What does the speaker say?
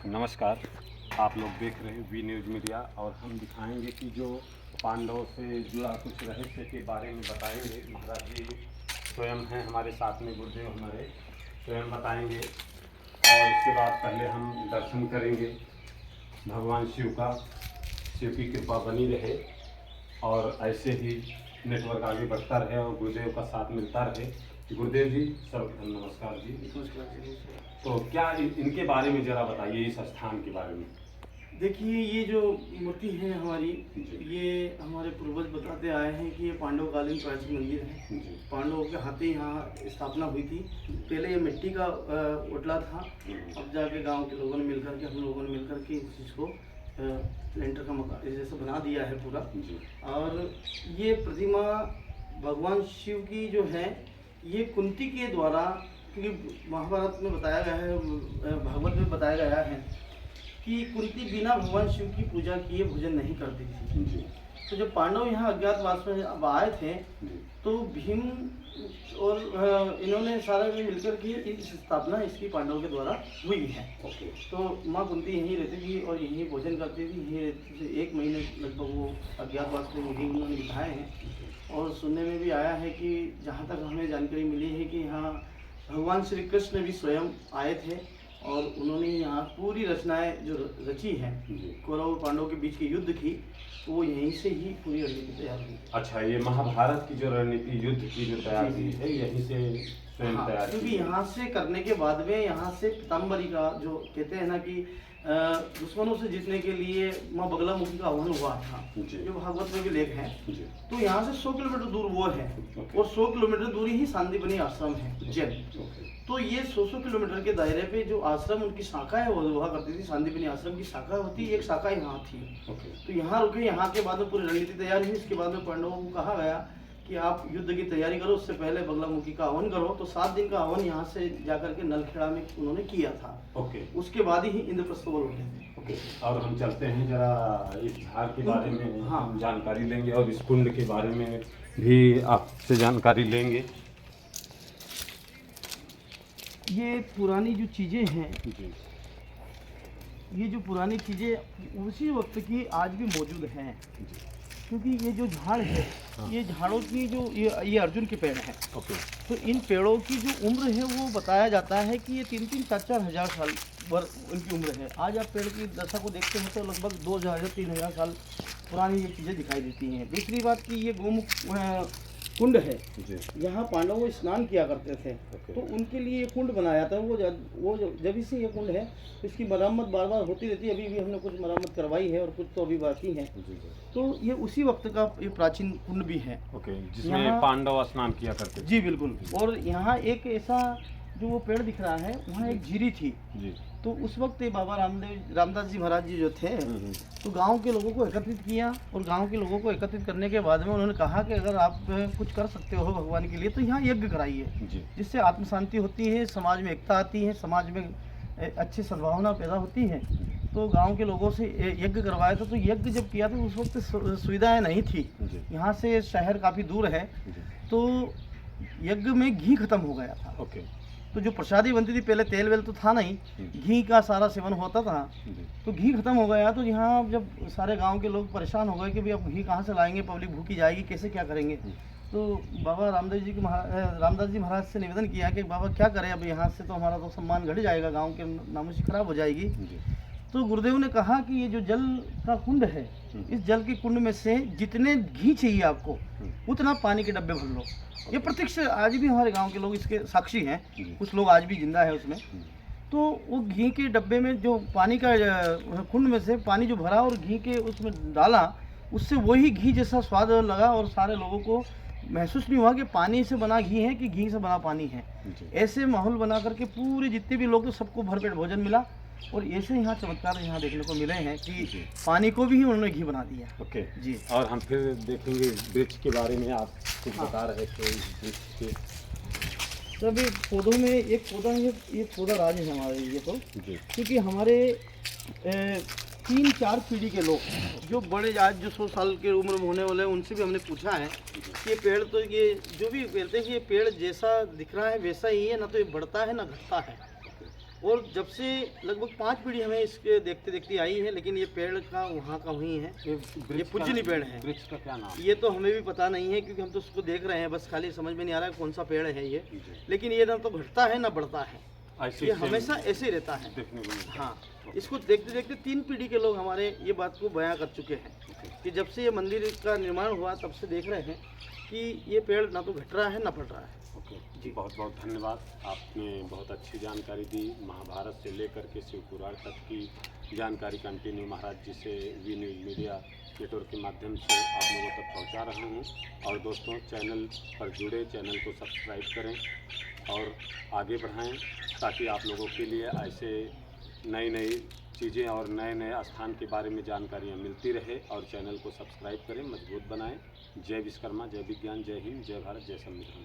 नमस्कार, आप लोग देख रहे हैं वी न्यूज़ मीडिया और हम दिखाएंगे कि जो पांडवों से जुड़ा कुछ रहस्य के बारे में बताएंगे। महाराज जी स्वयं हैं हमारे साथ में, गुरुदेव हमारे स्वयं बताएंगे और इसके बाद पहले हम दर्शन करेंगे भगवान शिव का। शिव की कृपा बनी रहे और ऐसे ही नेटवर्क आगे बढ़ता रहे और गुरुदेव का साथ मिलता रहे। गुरुदेव जी सर्वप्रथम नमस्कार जी। तो क्या इनके बारे में जरा बताइए, इस स्थान के बारे में। देखिए, ये जो मूर्ति है हमारी, जी। ये हमारे पूर्वज बताते आए हैं कि ये पांडवकालीन प्राचीन मंदिर है। जी। पांडवों के हाथ ही यहाँ स्थापना हुई थी। पहले ये मिट्टी का ओटला था। अब जाके गांव के लोगों ने मिलकर के, हम लोगों ने मिलकर के इस चीज़ को लेंटर का मकान जैसे बना दिया है पूरा। जी। और ये प्रतिमा भगवान शिव की जो है, ये कुंती के द्वारा, क्योंकि महाभारत में बताया गया है, भागवत में बताया गया है कि कुंती बिना भगवान शिव की पूजा किए भोजन नहीं करती थी। जी। तो जब पांडव यहाँ अज्ञातवास में अब आए थे, तो भीम और इन्होंने सारे में मिलकर के इसकी स्थापना इसकी पांडवों के द्वारा हुई है। ओके। तो माँ कुंती यहीं रहती थी और यहीं भोजन करती थी। यहीं रहती थी। 1 महीने लगभग वो अज्ञातवास में यहीं उन्होंने बिताए हैं। और सुनने में भी आया है कि जहाँ तक हमें जानकारी मिली है कि यहाँ भगवान श्री कृष्ण भी स्वयं आए थे और उन्होंने यहाँ पूरी रचनाएं जो रची हैं कौरव और पांडवों के बीच के युद्ध की, वो यहीं से ही पूरी रणनीति तैयार हुई। अच्छा, ये महाभारत की जो रणनीति युद्ध की जो तैयार की है यहीं से स्वयं हाँ, तैयार क्योंकि की है। यहाँ से करने के बाद में यहाँ से पीताम्बरी का जो कहते हैं ना कि दुश्मनों से जीतने के लिए माँ बगलामुखी का आह्वान हुआ था, जी। जो भागवत में भी लेख है। जी। तो यहाँ से 100 किलोमीटर दूर वो है। ओके। और 100 किलोमीटर दूरी ही सांदीपनि आश्रम है जैन। ओके। तो ये 100 किलोमीटर के दायरे पे जो आश्रम उनकी शाखा है वो हुआ करती थी। सांदीपनि आश्रम की शाखा होती, एक शाखा यहाँ थी। ओके। तो यहाँ रुके। यहाँ के बाद में पूरी रणनीति तैयार हुई। इसके बाद में पांडवों को कहा गया कि आप युद्ध की तैयारी करो, उससे पहले बगलामुखी का हवन करो। तो 7 दिन का हवन यहाँ से जाकर के नलखेड़ा में उन्होंने किया था। ओके। उसके बाद ही इंद्रप्रस्थ को बोलते हैं। ओके। और हम चलते हैं जरा इस झाड़ के बारे में हाँ। हम जानकारी लेंगे और इस कुंड के बारे में भी आपसे जानकारी लेंगे। ये पुरानी जो चीज़ें हैं, जी। ये जो पुरानी चीज़ें उसी वक्त की आज भी मौजूद हैं। क्योंकि ये जो झाड़ है, हाँ। ये झाड़ों की जो ये अर्जुन के पेड़ हैं। ओके। तो इन पेड़ों की जो उम्र है वो बताया जाता है कि ये 3-3, 4-4 हज़ार साल पर इनकी उम्र है। आज आप पेड़ की दशा को देखते हैं तो लगभग 2000-3000 साल पुरानी ये चीज़ें दिखाई देती हैं। दूसरी बात कि ये गोमुख कुंड है, जी। यहाँ पांडव वो स्नान किया करते थे। तो उनके लिए ये कुंड बनाया था। वो जब से ये कुंड है, इसकी मरम्मत बार बार होती रहती है। अभी भी हमने कुछ मरम्मत करवाई है और कुछ तो अभी बाकी है। तो ये उसी वक्त का ये प्राचीन कुंड भी है। ओके, जिसमें पांडव स्नान किया करते थे। जी बिल्कुल। और यहाँ एक ऐसा जो वो पेड़ दिख रहा है, वहाँ एक झीरी थी। जी। तो उस वक्त ये बाबा रामदास जी महाराज जी जो थे, तो गांव के लोगों को एकत्रित किया। और गांव के लोगों को एकत्रित करने के बाद में उन्होंने कहा कि अगर आप कुछ कर सकते हो भगवान के लिए तो यहाँ यज्ञ कराइए, जिससे आत्म शांति होती है, समाज में एकता आती है, समाज में अच्छी सद्भावना पैदा होती है। तो गांव के लोगों से यज्ञ करवाया था। तो यज्ञ जब किया तो उस वक्त सुविधाएं नहीं थी। यहाँ से शहर काफ़ी दूर है। तो यज्ञ में घी खत्म हो गया था। ओके। तो जो प्रसादी बनती थी, पहले तेल वेल तो था नहीं, घी का सारा सेवन होता था। तो घी खत्म हो गया। तो यहाँ जब सारे गांव के लोग परेशान हो गए कि भाई अब घी कहाँ से लाएंगे, पब्लिक भूखी जाएगी, कैसे क्या करेंगे। तो बाबा रामदास जी महाराज से निवेदन किया कि बाबा क्या करें, अब यहाँ से तो हमारा तो सम्मान घट जाएगा, गाँव के नामोशी खराब हो जाएगी। तो गुरुदेव ने कहा कि ये जो जल का कुंड है, इस जल के कुंड में से जितने घी चाहिए आपको, उतना पानी के डब्बे भर लो। ये प्रत्यक्ष आज भी हमारे गांव के लोग इसके साक्षी हैं। कुछ लोग आज भी जिंदा है उसमें। तो वो घी के डब्बे में जो पानी का कुंड में से पानी जो भरा और घी के उसमें डाला, उससे वही घी जैसा स्वाद लगा और सारे लोगों को महसूस नहीं हुआ कि पानी से बना घी है कि घी से बना पानी है। ऐसे माहौल बना करके पूरे जितने भी लोग, तो सबको भरपेट भोजन मिला। और ऐसे यहाँ चमत्कार यहाँ देखने को मिले हैं कि पानी को भी उन्होंने घी बना दिया। ओके जी। और हम फिर देखेंगे वृक्ष के बारे में, आप कुछ बता रहे थे इस वृक्ष के। तब पौधों में एक पौधा है, ये पौधा राज है हमारे लिए। तो क्योंकि हमारे 3-4 पीढ़ी के लोग जो बड़े आज जो 100 साल की उम्र में होने वाले हैं, उनसे भी हमने पूछा है कि ये पेड़, तो ये जो भी कहते हैं कि ये पेड़ जैसा दिख रहा है वैसा ही है, ना तो ये बढ़ता है ना घटता है। और जब से लगभग 5 पीढ़ी हमें इसके देखते देखते आई है, लेकिन ये पेड़ का वहाँ का वहीं है। ये पूजनीय पेड़ है। वृक्ष का क्या नाम? ये तो हमें भी पता नहीं है, क्योंकि हम तो उसको देख रहे हैं, बस खाली समझ में नहीं आ रहा है कौन सा पेड़ है ये। जी। लेकिन ये ना तो घटता है ना बढ़ता है, ऐसे ये सेम हमेशा ऐसे ही रहता है। देखने को मिलता है। हाँ, इसको देखते देखते 3 पीढ़ी के लोग हमारे ये बात को बयां कर चुके हैं कि जब से ये मंदिर का निर्माण हुआ तब से देख रहे हैं कि ये पेड़ ना तो घट रहा है ना बढ़ रहा है। ओके जी, बहुत बहुत धन्यवाद। आपने बहुत अच्छी जानकारी दी। महाभारत से लेकर के शिव पुराण तक की जानकारी कंटिन्यू महाराज जी से वी न्यूज़ मीडिया नेटवर्क के माध्यम से आप लोगों तक पहुंचा रहा हूं। और दोस्तों, चैनल पर जुड़े, चैनल को सब्सक्राइब करें और आगे बढ़ाएं, ताकि आप लोगों के लिए ऐसे नई नई चीज़ें और नए नए स्थान के बारे में जानकारियाँ मिलती रहे। और चैनल को सब्सक्राइब करें, मजबूत बनाएं। जय विश्वकर्मा, जय विज्ञान, जय हिंद, जय भारत, जय संविधान।